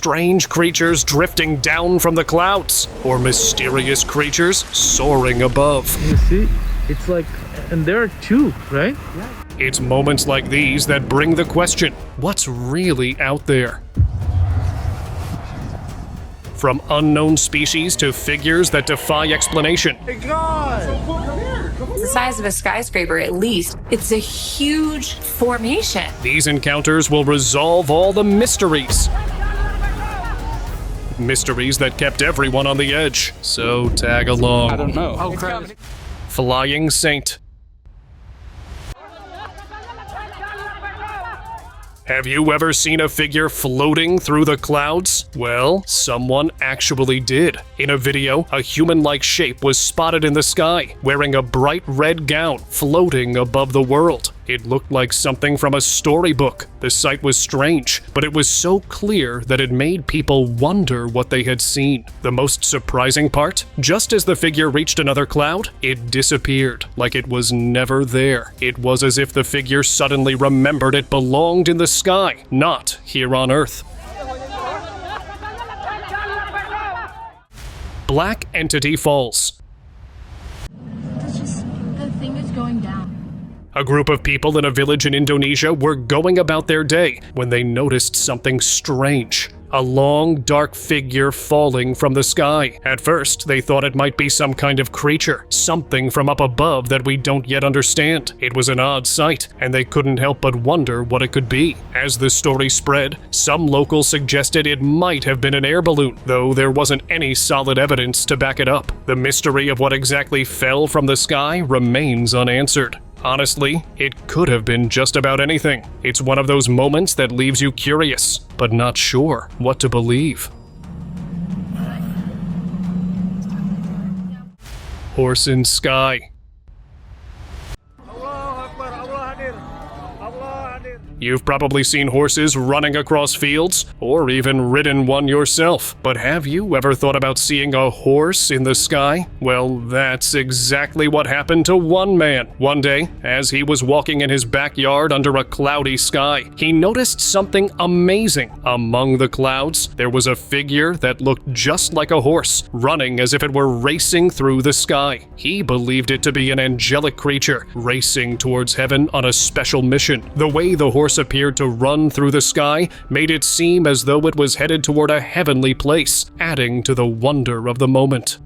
strange creatures drifting down from the clouds, or mysterious creatures soaring above. You see? It's like, and there are two, right? It's moments like these that bring the question, what's really out there? From unknown species to figures that defy explanation. It's the size of a skyscraper at least. It's a huge formation. These encounters will resolve all the mysteries. Mysteries that kept everyone on the edge. So tag along. I don't know. Oh, crap. Flying Saint. Have you ever seen a figure floating through the clouds? Well, someone actually did. In a video, a human-like shape was spotted in the sky, wearing a bright red gown, floating above the world. It looked like something from a storybook. The sight was strange, but it was so clear that it made people wonder what they had seen. The most surprising part? Just as the figure reached another cloud, it disappeared, like it was never there. It was as if the figure suddenly remembered it belonged in the sky, not here on Earth. Black Entity Falls. The thing is going down. A group of people in a village in Indonesia were going about their day when they noticed something strange. A long, dark figure falling from the sky. At first, they thought it might be some kind of creature, something from up above that we don't yet understand. It was an odd sight, and they couldn't help but wonder what it could be. As the story spread, some locals suggested it might have been an air balloon, though there wasn't any solid evidence to back it up. The mystery of what exactly fell from the sky remains unanswered. Honestly, it could have been just about anything. It's one of those moments that leaves you curious, but not sure what to believe. Horse in sky. You've probably seen horses running across fields, or even ridden one yourself. But have you ever thought about seeing a horse in the sky? Well, that's exactly what happened to one man. One day, as he was walking in his backyard under a cloudy sky, he noticed something amazing. Among the clouds, there was a figure that looked just like a horse, running as if it were racing through the sky. He believed it to be an angelic creature, racing towards heaven on a special mission. The way the horse appeared to run through the sky made it seem as though it was headed toward a heavenly place, adding to the wonder of the moment.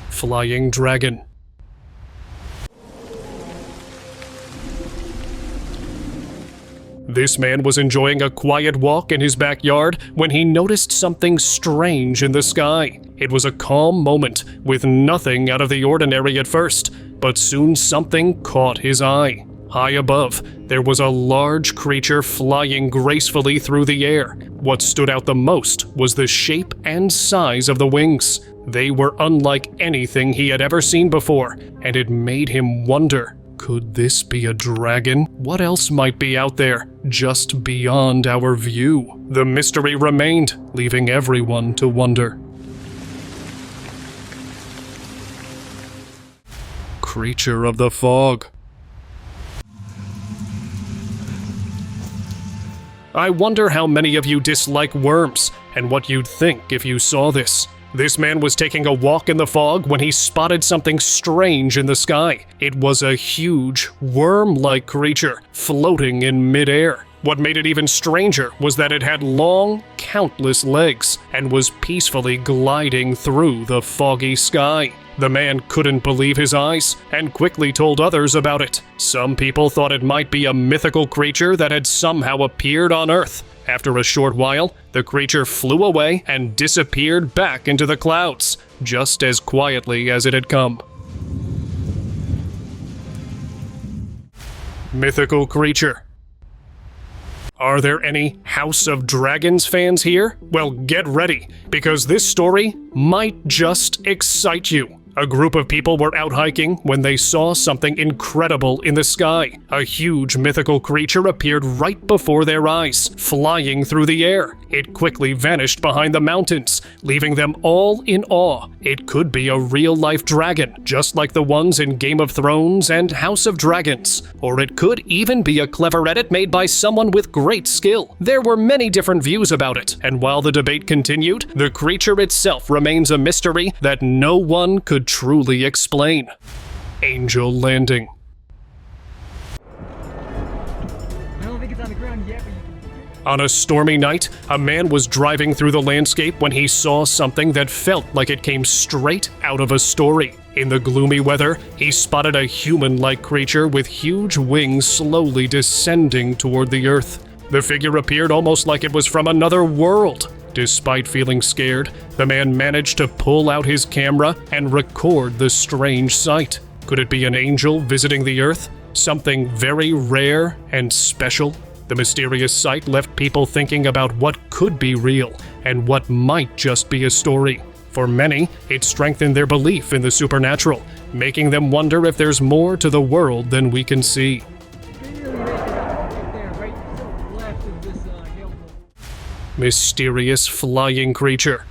Flying dragon. This man was enjoying a quiet walk in his backyard when he noticed something strange in the sky. It was a calm moment, with nothing out of the ordinary at first, but soon something caught his eye. High above, there was a large creature flying gracefully through the air. What stood out the most was the shape and size of the wings. They were unlike anything he had ever seen before, and it made him wonder, could this be a dragon? What else might be out there, just beyond our view? The mystery remained, leaving everyone to wonder. Creature of the fog. I wonder how many of you dislike worms, and what you'd think if you saw this. This man was taking a walk in the fog when he spotted something strange in the sky. It was a huge, worm-like creature floating in midair. What made it even stranger was that it had long, countless legs and was peacefully gliding through the foggy sky. The man couldn't believe his eyes and quickly told others about it. Some people thought it might be a mythical creature that had somehow appeared on Earth. After a short while, the creature flew away and disappeared back into the clouds, just as quietly as it had come. Mythical creature. Are there any House of Dragons fans here? Well, get ready, because this story might just excite you. A group of people were out hiking when they saw something incredible in the sky. A huge mythical creature appeared right before their eyes, flying through the air. It quickly vanished behind the mountains, leaving them all in awe. It could be a real-life dragon, just like the ones in Game of Thrones and House of Dragons. Or it could even be a clever edit made by someone with great skill. There were many different views about it, and while the debate continued, the creature itself remains a mystery that no one could truly explain. Angel landing. I don't think it's on the ground yet, but you can... On a stormy night, a man was driving through the landscape when he saw something that felt like it came straight out of a story. In the gloomy weather, he spotted a human-like creature with huge wings slowly descending toward the earth. The figure appeared almost like it was from another world. Despite feeling scared, the man managed to pull out his camera and record the strange sight. Could it be an angel visiting the earth? Something very rare and special? The mysterious sight left people thinking about what could be real and what might just be a story. For many, it strengthened their belief in the supernatural, making them wonder if there's more to the world than we can see. Mysterious flying creature.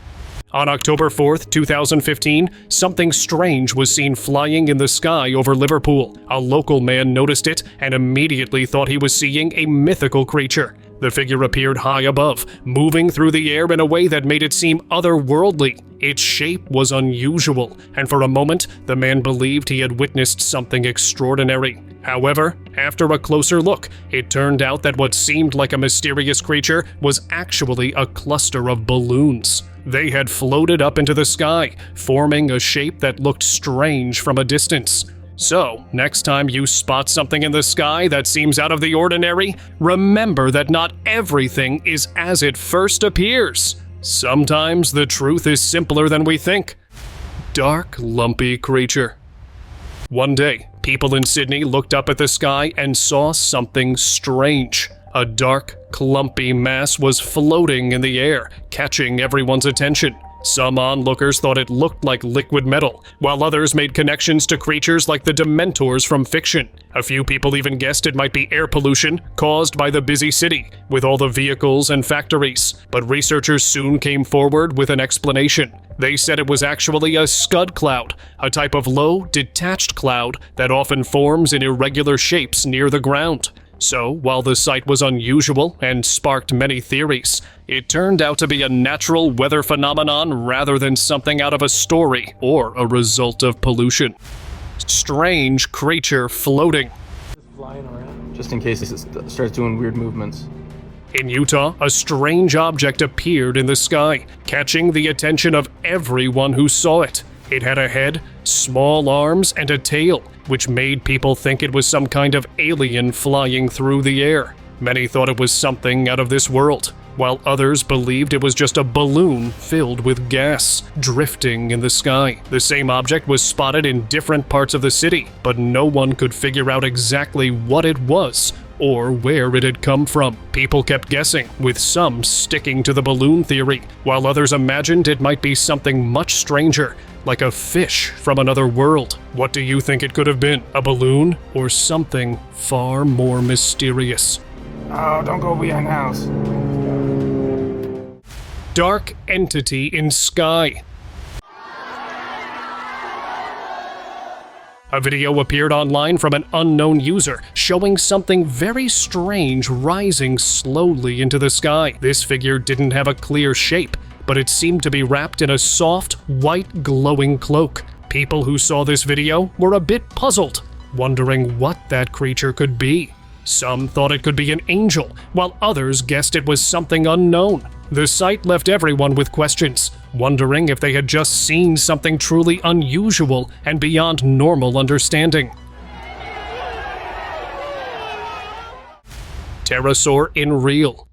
On October 4th, 2015, something strange was seen flying in the sky over Liverpool. A local man noticed it and immediately thought he was seeing a mythical creature. The figure appeared high above, moving through the air in a way that made it seem otherworldly. Its shape was unusual, and for a moment, the man believed he had witnessed something extraordinary. However, after a closer look, it turned out that what seemed like a mysterious creature was actually a cluster of balloons. They had floated up into the sky, forming a shape that looked strange from a distance. So, next time you spot something in the sky that seems out of the ordinary, remember that not everything is as it first appears. Sometimes the truth is simpler than we think. Dark, lumpy creature. One day, people in Sydney looked up at the sky and saw something strange. A dark, clumpy mass was floating in the air, catching everyone's attention. Some onlookers thought it looked like liquid metal, while others made connections to creatures like the Dementors from fiction. A few people even guessed it might be air pollution caused by the busy city, with all the vehicles and factories. But researchers soon came forward with an explanation. They said it was actually a scud cloud, a type of low, detached cloud that often forms in irregular shapes near the ground. So, while the sight was unusual and sparked many theories, it turned out to be a natural weather phenomenon rather than something out of a story or a result of pollution. Strange creature floating. Just flying around, just in case it starts doing weird movements. In Utah, a strange object appeared in the sky, catching the attention of everyone who saw it. It had a head, small arms, and a tail, which made people think it was some kind of alien flying through the air. Many thought it was something out of this world, while others believed it was just a balloon filled with gas, drifting in the sky. The same object was spotted in different parts of the city, but no one could figure out exactly what it was or where it had come from. People kept guessing, with some sticking to the balloon theory, while others imagined it might be something much stranger, like a fish from another world. What do you think it could have been? A balloon or something far more mysterious? Oh, don't go behind the house. Dark entity in sky. A video appeared online from an unknown user showing something very strange rising slowly into the sky. This figure didn't have a clear shape, but it seemed to be wrapped in a soft, white, glowing cloak. People who saw this video were a bit puzzled, wondering what that creature could be. Some thought it could be an angel, while others guessed it was something unknown. The sight left everyone with questions, wondering if they had just seen something truly unusual and beyond normal understanding. Pterosaur in real.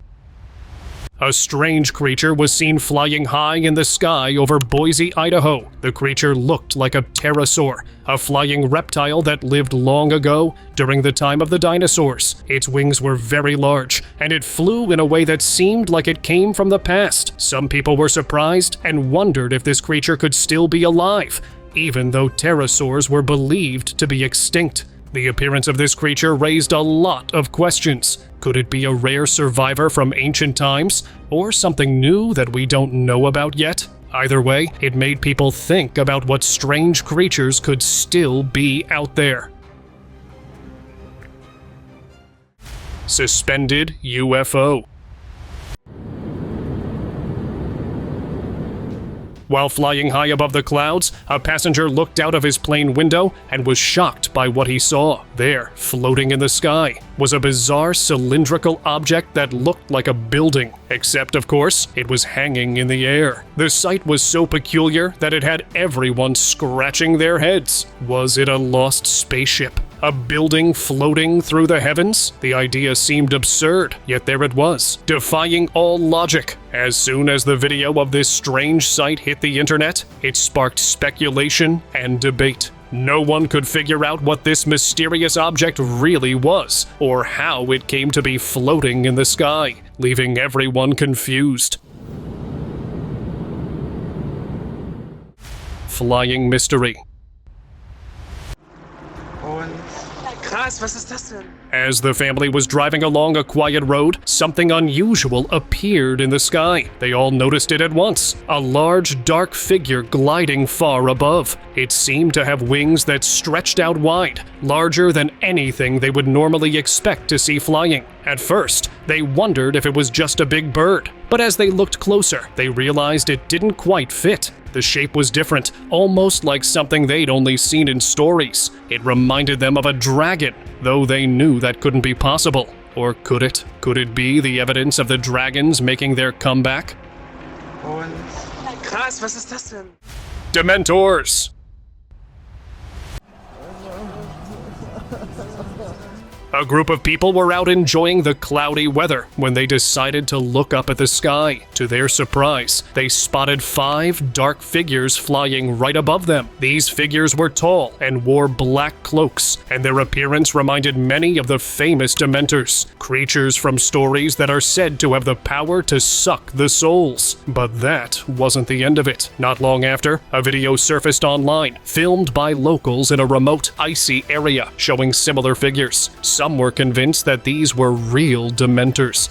A strange creature was seen flying high in the sky over Boise, Idaho. The creature looked like a pterosaur, a flying reptile that lived long ago during the time of the dinosaurs. Its wings were very large, and it flew in a way that seemed like it came from the past. Some people were surprised and wondered if this creature could still be alive. even though pterosaurs were believed to be extinct. The appearance of this creature raised a lot of questions. Could it be a rare survivor from ancient times, or something new that we don't know about yet? Either way, it made people think about what strange creatures could still be out there. Suspended UFO. While flying high above the clouds, a passenger looked out of his plane window and was shocked by what he saw. There, floating in the sky, was a bizarre cylindrical object that looked like a building. Except, of course, it was hanging in the air. The sight was so peculiar that it had everyone scratching their heads. Was it a lost spaceship? A building floating through the heavens? The idea seemed absurd, yet there it was, defying all logic. As soon as the video of this strange sight hit the internet, it sparked speculation and debate. No one could figure out what this mysterious object really was, or how it came to be floating in the sky, leaving everyone confused. Flying mystery. Krass, was ist das denn? As the family was driving along a quiet road, something unusual appeared in the sky. They all noticed it at once. A large, dark figure gliding far above. It seemed to have wings that stretched out wide, larger than anything they would normally expect to see flying. At first, they wondered if it was just a big bird, but as they looked closer, they realized it didn't quite fit. The shape was different, almost like something they'd only seen in stories. It reminded them of a dragon, though they knew that couldn't be possible. Or could it? Could it be the evidence of the dragons making their comeback? Und krass, was ist das denn? Dementors! A group of people were out enjoying the cloudy weather when they decided to look up at the sky. To their surprise, they spotted 5 dark figures flying right above them. These figures were tall and wore black cloaks, and their appearance reminded many of the famous Dementors, creatures from stories that are said to have the power to suck the souls. But that wasn't the end of it. Not long after, a video surfaced online, filmed by locals in a remote, icy area, showing similar figures. Some were convinced that these were real Dementors,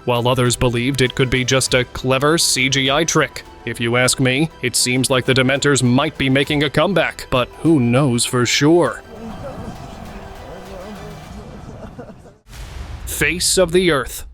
while others believed it could be just a clever CGI trick. If you ask me, it seems like the Dementors might be making a comeback, but who knows for sure. Face of the Earth.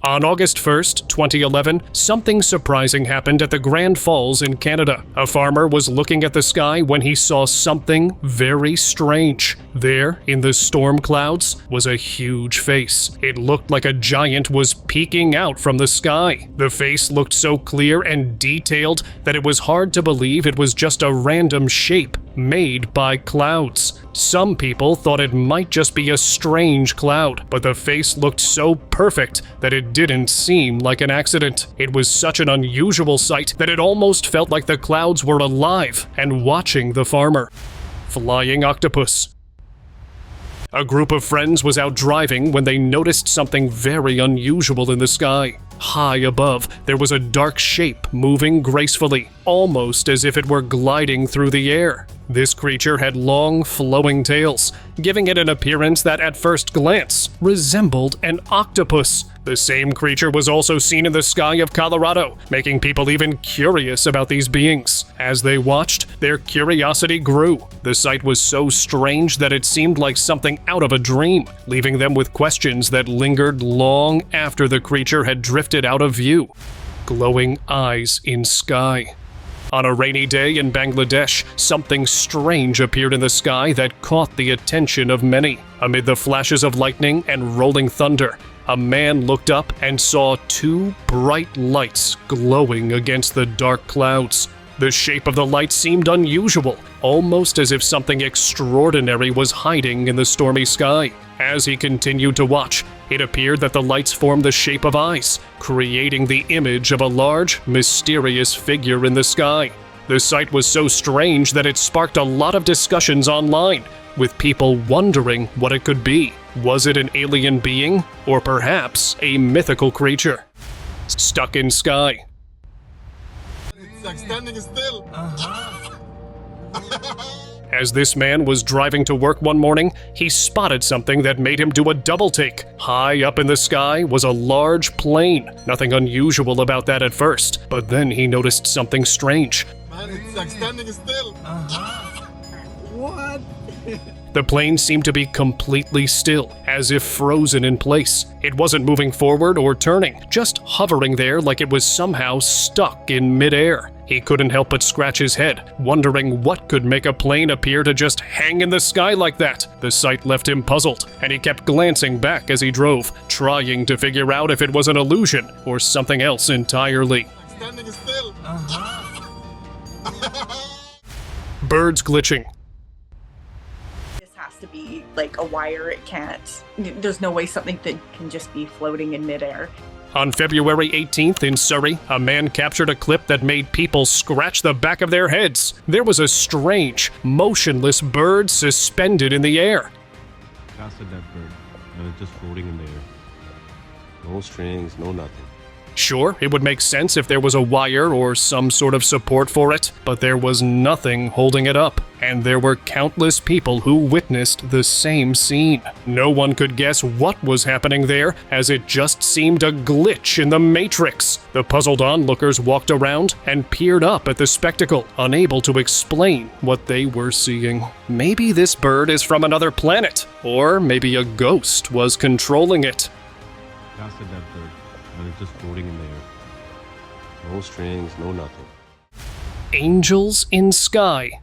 On August 1st, 2011, something surprising happened at the Grand Falls in Canada. A farmer was looking at the sky when he saw something very strange. There, in the storm clouds, was a huge face. It looked like a giant was peeking out from the sky. The face looked so clear and detailed that it was hard to believe it was just a random shape made by clouds. Some people thought it might just be a strange cloud, but the face looked so perfect that it didn't seem like an accident. It was such an unusual sight that it almost felt like the clouds were alive and watching the farmer. Flying octopus. A group of friends was out driving when they noticed something very unusual in the sky. High above, there was a dark shape moving gracefully, almost as if it were gliding through the air. This creature had long, flowing tails, giving it an appearance that at first glance resembled an octopus. The same creature was also seen in the sky of Colorado, making people even curious about these beings. As they watched, their curiosity grew. The sight was so strange that it seemed like something out of a dream, leaving them with questions that lingered long after the creature had drifted out of view. Glowing eyes in sky. On a rainy day in Bangladesh, something strange appeared in the sky that caught the attention of many. Amid the flashes of lightning and rolling thunder, a man looked up and saw 2 bright lights glowing against the dark clouds. The shape of the light seemed unusual, almost as if something extraordinary was hiding in the stormy sky. As he continued to watch, it appeared that the lights formed the shape of eyes, creating the image of a large, mysterious figure in the sky. The sight was so strange that it sparked a lot of discussions online, with people wondering what it could be. Was it an alien being, or perhaps a mythical creature? Stuck in sky. like standing still. As this man was driving to work one morning, he spotted something that made him do a double take. High up in the sky was a large plane. Nothing unusual about that at first, but then he noticed something strange. Man, it's like standing still. What? The plane seemed to be completely still, as if frozen in place. It wasn't moving forward or turning, just hovering there like it was somehow stuck in midair. He couldn't help but scratch his head, wondering what could make a plane appear to just hang in the sky like that. The sight left him puzzled, and he kept glancing back as he drove, trying to figure out if it was an illusion or something else entirely. Like standing still. Birds glitching. To be like a wire. It can't, there's no way something that can just be floating in midair. On February 18th in Surrey, a man captured a clip that made people scratch the back of their heads. There was a strange, motionless bird suspended in the air. Casted that bird, and it's just floating in the air. No strings, no nothing. Sure, it would make sense if there was a wire or some sort of support for it, but there was nothing holding it up, and there were countless people who witnessed the same scene. No one could guess what was happening there, as it just seemed a glitch in the Matrix. The puzzled onlookers walked around and peered up at the spectacle, unable to explain what they were seeing. Maybe this bird is from another planet, or maybe a ghost was controlling it. Casted that bird, and it's just floating in the air. No strings, no nothing. Angels in sky.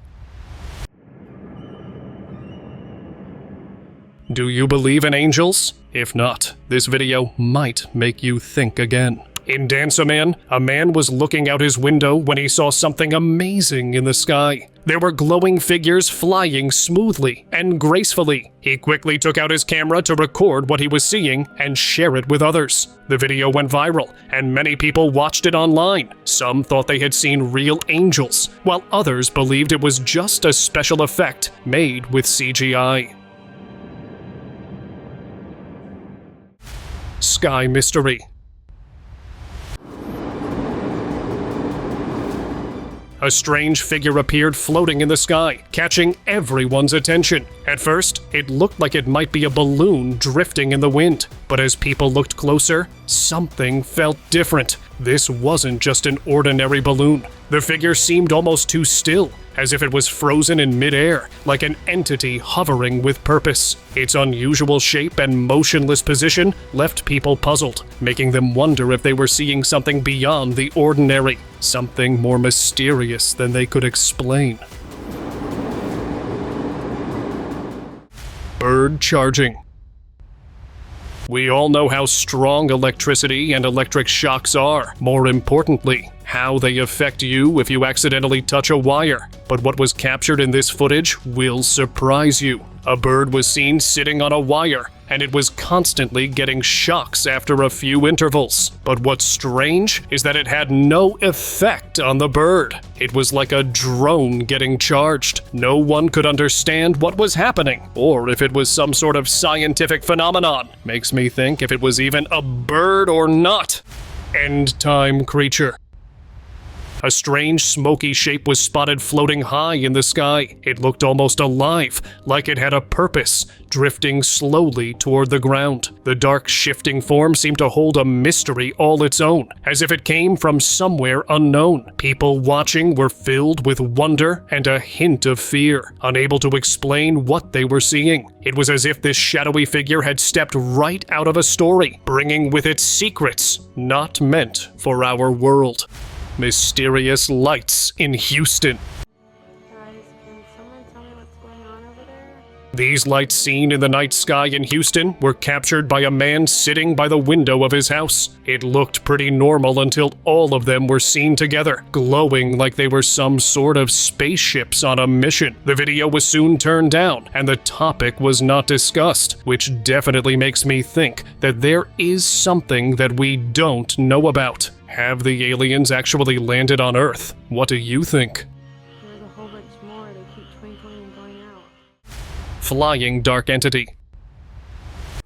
Do you believe in angels? If not, this video might make you think again. In Dancerman, a man was looking out his window when he saw something amazing in the sky. There were glowing figures flying smoothly and gracefully. He quickly took out his camera to record what he was seeing and share it with others. The video went viral, and many people watched it online. Some thought they had seen real angels, while others believed it was just a special effect made with CGI. Sky mystery. A strange figure appeared floating in the sky, catching everyone's attention. At first, it looked like it might be a balloon drifting in the wind, but as people looked closer, something felt different. This wasn't just an ordinary balloon. The figure seemed almost too still, as if it was frozen in midair, like an entity hovering with purpose. Its unusual shape and motionless position left people puzzled, making them wonder if they were seeing something beyond the ordinary, something more mysterious than they could explain. Bird charging. We all know how strong electricity and electric shocks are. More importantly, how they affect you if you accidentally touch a wire. But what was captured in this footage will surprise you. A bird was seen sitting on a wire, and it was constantly getting shocks after a few intervals. But what's strange is that it had no effect on the bird. It was like a drone getting charged. No one could understand what was happening, or if it was some sort of scientific phenomenon. Makes me think if it was even a bird or not. End time creature. A strange smoky shape was spotted floating high in the sky. It looked almost alive, like it had a purpose, drifting slowly toward the ground. The dark, shifting form seemed to hold a mystery all its own, as if it came from somewhere unknown. People watching were filled with wonder and a hint of fear, unable to explain what they were seeing. It was as if this shadowy figure had stepped right out of a story, bringing with it secrets not meant for our world. Mysterious lights in Houston. Guys, can someone tell me what's going on over there? These lights seen in the night sky in Houston were captured by a man sitting by the window of his house. It looked pretty normal until all of them were seen together, glowing like they were some sort of spaceships on a mission. The video was soon turned down, and the topic was not discussed, which definitely makes me think that there is something that we don't know about. Have the aliens actually landed on Earth? What do you think? There's a whole bunch more. They keep twinkling and going out. Flying dark entity.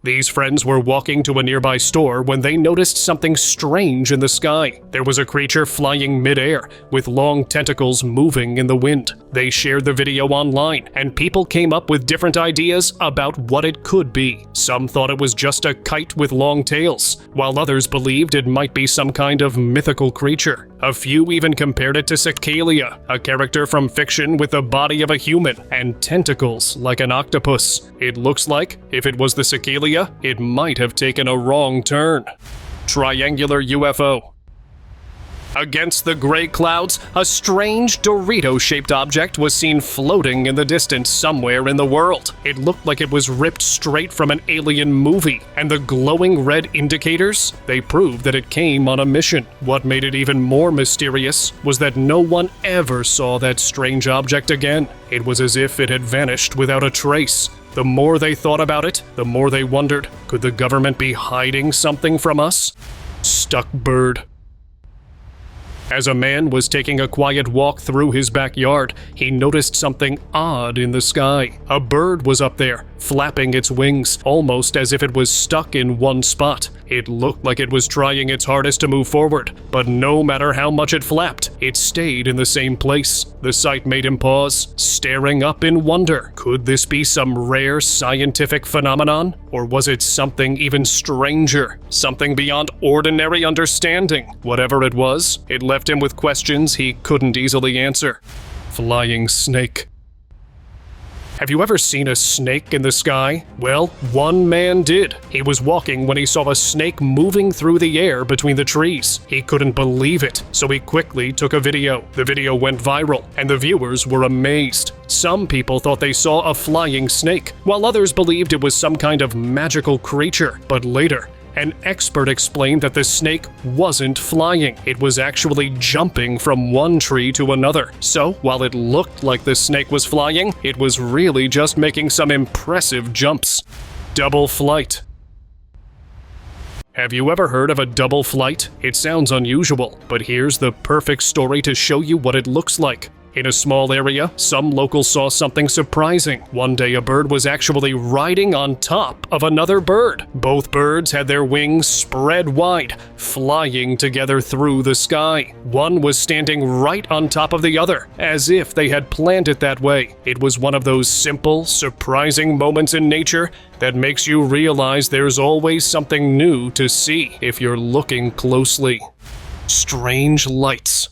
These friends were walking to a nearby store when they noticed something strange in the sky. There was a creature flying midair, with long tentacles moving in the wind. They shared the video online, and people came up with different ideas about what it could be. Some thought it was just a kite with long tails, while others believed it might be some kind of mythical creature. A few even compared it to Cicalia, a character from fiction with the body of a human and tentacles like an octopus. It looks like, if it was the Cicalia, it might have taken a wrong turn. Triangular UFO. Against the gray clouds, a strange Dorito-shaped object was seen floating in the distance somewhere in the world. It looked like it was ripped straight from an alien movie, and the glowing red indicators, they proved that it came on a mission. What made it even more mysterious was that no one ever saw that strange object again. It was as if it had vanished without a trace. The more they thought about it, the more they wondered, could the government be hiding something from us? Stuck bird. As a man was taking a quiet walk through his backyard, he noticed something odd in the sky. A bird was up there, flapping its wings, almost as if it was stuck in one spot. It looked like it was trying its hardest to move forward, but no matter how much it flapped, it stayed in the same place. The sight made him pause, staring up in wonder. Could this be some rare scientific phenomenon? Or was it something even stranger? Something beyond ordinary understanding? Whatever it was, it left him with questions he couldn't easily answer. Flying snake. Have you ever seen a snake in the sky? Well, one man did. He was walking when he saw a snake moving through the air between the trees. He couldn't believe it, so he quickly took a video. The video went viral, and the viewers were amazed. Some people thought they saw a flying snake, while others believed it was some kind of magical creature. But later, an expert explained that the snake wasn't flying. It was actually jumping from one tree to another. So, while it looked like the snake was flying, it was really just making some impressive jumps. Double flight. Have you ever heard of a double flight? It sounds unusual, but here's the perfect story to show you what it looks like. In a small area, some locals saw something surprising. One day, a bird was actually riding on top of another bird. Both birds had their wings spread wide, flying together through the sky. One was standing right on top of the other, as if they had planned it that way. It was one of those simple, surprising moments in nature that makes you realize there's always something new to see if you're looking closely. Strange lights.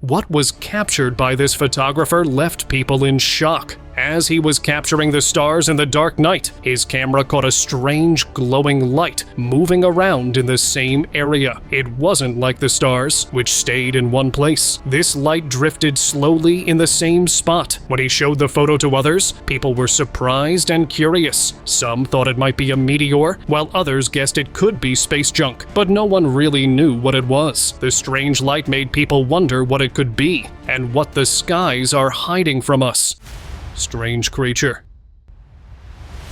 What was captured by this photographer left people in shock. As he was capturing the stars in the dark night, his camera caught a strange glowing light moving around in the same area. It wasn't like the stars, which stayed in one place. This light drifted slowly in the same spot. When he showed the photo to others, people were surprised and curious. Some thought it might be a meteor, while others guessed it could be space junk, but no one really knew what it was. The strange light made people wonder what it could be, and what the skies are hiding from us. Strange creature.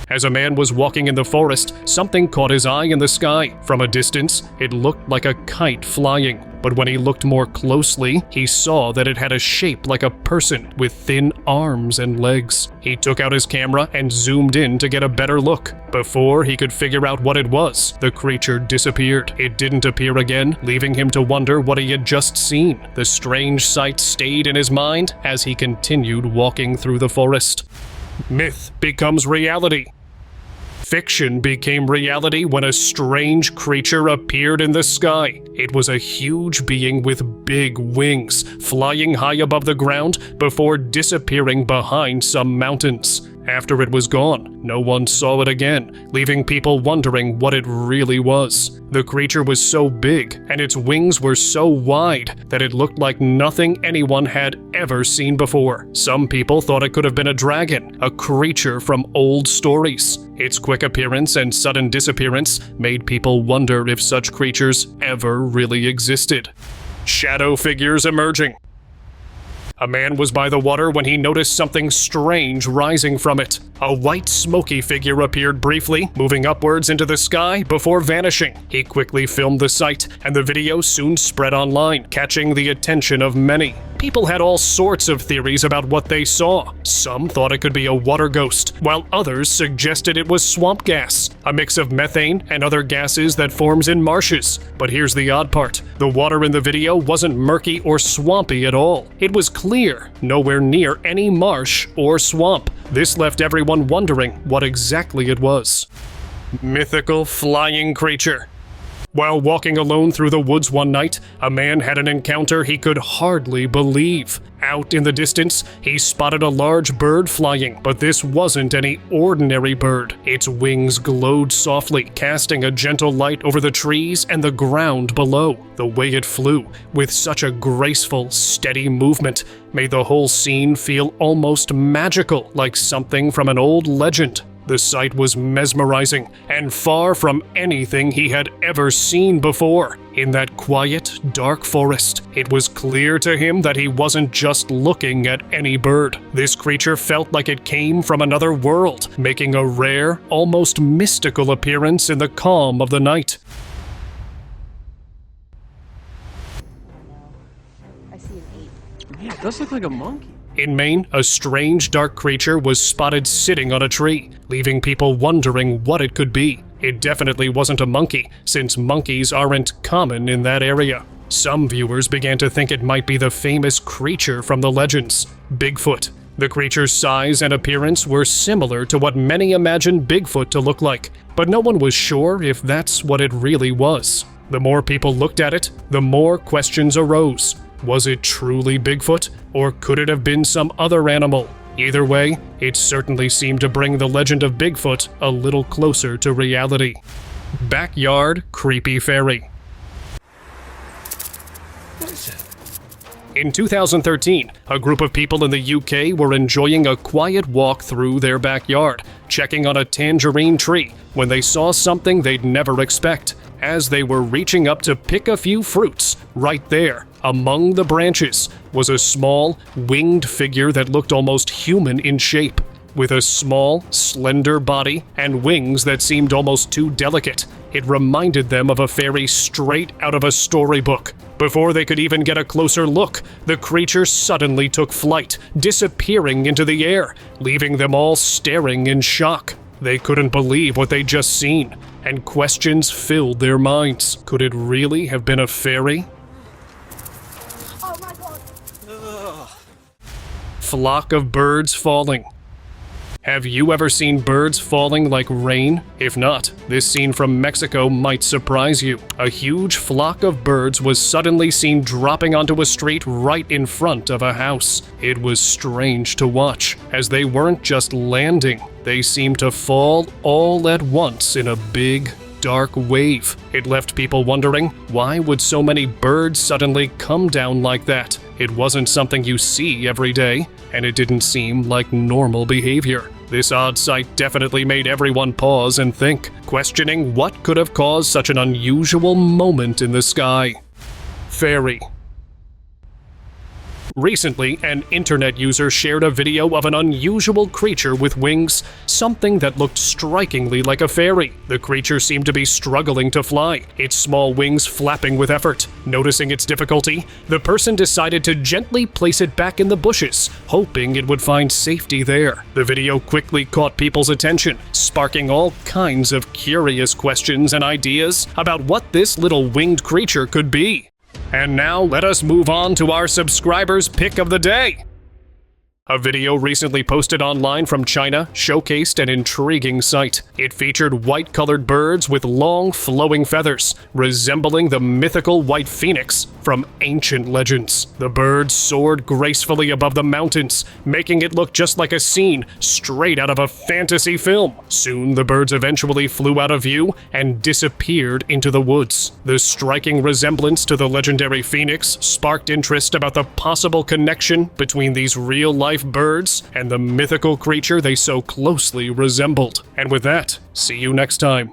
As a man was walking in the forest, something caught his eye in the sky. From a distance, it looked like a kite flying. But when he looked more closely, he saw that it had a shape like a person with thin arms and legs. He took out his camera and zoomed in to get a better look. Before he could figure out what it was, the creature disappeared. It didn't appear again, leaving him to wonder what he had just seen. The strange sight stayed in his mind as he continued walking through the forest. Myth becomes reality. Fiction became reality when a strange creature appeared in the sky. It was a huge being with big wings, flying high above the ground before disappearing behind some mountains. After it was gone, no one saw it again, leaving people wondering what it really was. The creature was so big, and its wings were so wide, that it looked like nothing anyone had ever seen before. Some people thought it could have been a dragon, a creature from old stories. Its quick appearance and sudden disappearance made people wonder if such creatures ever really existed. Shadow figures emerging. A man was by the water when he noticed something strange rising from it. A white Smoky figure appeared briefly, moving upwards into the sky before vanishing. He quickly filmed the sight, and the video soon spread online, catching the attention of many. People had all sorts of theories about what they saw. Some thought it could be a water ghost, while others suggested it was swamp gas, a mix of methane and other gases that forms in marshes. But here's the odd part. The water in the video wasn't murky or swampy at all. It was clear, nowhere near any marsh or swamp. This left everyone wondering what exactly it was. Mythical flying creature. While walking alone through the woods one night, a man had an encounter he could hardly believe. Out in the distance, he spotted a large bird flying, but this wasn't any ordinary bird. Its wings glowed softly, casting a gentle light over the trees and the ground below. The way it flew, with such a graceful, steady movement, made the whole scene feel almost magical, like something from an old legend. The sight was mesmerizing and far from anything he had ever seen before. In that quiet, dark forest, it was clear to him that he wasn't just looking at any bird. This creature felt like it came from another world, making a rare, almost mystical appearance in the calm of the night. I see an 8. Yeah, it does look like a monkey. In Maine, a strange dark creature was spotted sitting on a tree, leaving people wondering what it could be. It definitely wasn't a monkey, since monkeys aren't common in that area. Some viewers began to think it might be the famous creature from the legends, Bigfoot. The creature's size and appearance were similar to what many imagined Bigfoot to look like, but no one was sure if that's what it really was. The more people looked at it, the more questions arose. Was it truly Bigfoot, or could it have been some other animal? Either way, it certainly seemed to bring the legend of Bigfoot a little closer to reality. Backyard creepy fairy. In 2013, a group of people in the UK were enjoying a quiet walk through their backyard, checking on a tangerine tree, when they saw something they'd never expect. As they were reaching up to pick a few fruits, right there, among the branches, was a small, winged figure that looked almost human in shape. With a small, slender body and wings that seemed almost too delicate, it reminded them of a fairy straight out of a storybook. Before they could even get a closer look, the creature suddenly took flight, disappearing into the air, leaving them all staring in shock. They couldn't believe what they'd just seen, and questions filled their minds. Could it really have been a fairy? Oh my god. Flock of birds falling. Have you ever seen birds falling like rain? If not, this scene from Mexico might surprise you. A huge flock of birds was suddenly seen dropping onto a street right in front of a house. It was strange to watch, as they weren't just landing. They seemed to fall all at once in a big, dark wave. It left people wondering, why would so many birds suddenly come down like that? It wasn't something you see every day, and it didn't seem like normal behavior. This odd sight definitely made everyone pause and think, questioning what could have caused such an unusual moment in the sky. Fairy. Recently, an internet user shared a video of an unusual creature with wings, something that looked strikingly like a fairy. The creature seemed to be struggling to fly, its small wings flapping with effort. Noticing its difficulty, the person decided to gently place it back in the bushes, hoping it would find safety there. The video quickly caught people's attention, sparking all kinds of curious questions and ideas about what this little winged creature could be. And now let us move on to our subscribers' pick of the day. A video recently posted online from China showcased an intriguing sight. It featured white-colored birds with long, flowing feathers, resembling the mythical white phoenix from ancient legends. The birds soared gracefully above the mountains, making it look just like a scene straight out of a fantasy film. Soon, the birds eventually flew out of view and disappeared into the woods. The striking resemblance to the legendary phoenix sparked interest about the possible connection between these real-life birds and the mythical creature they so closely resembled. And with that, see you next time.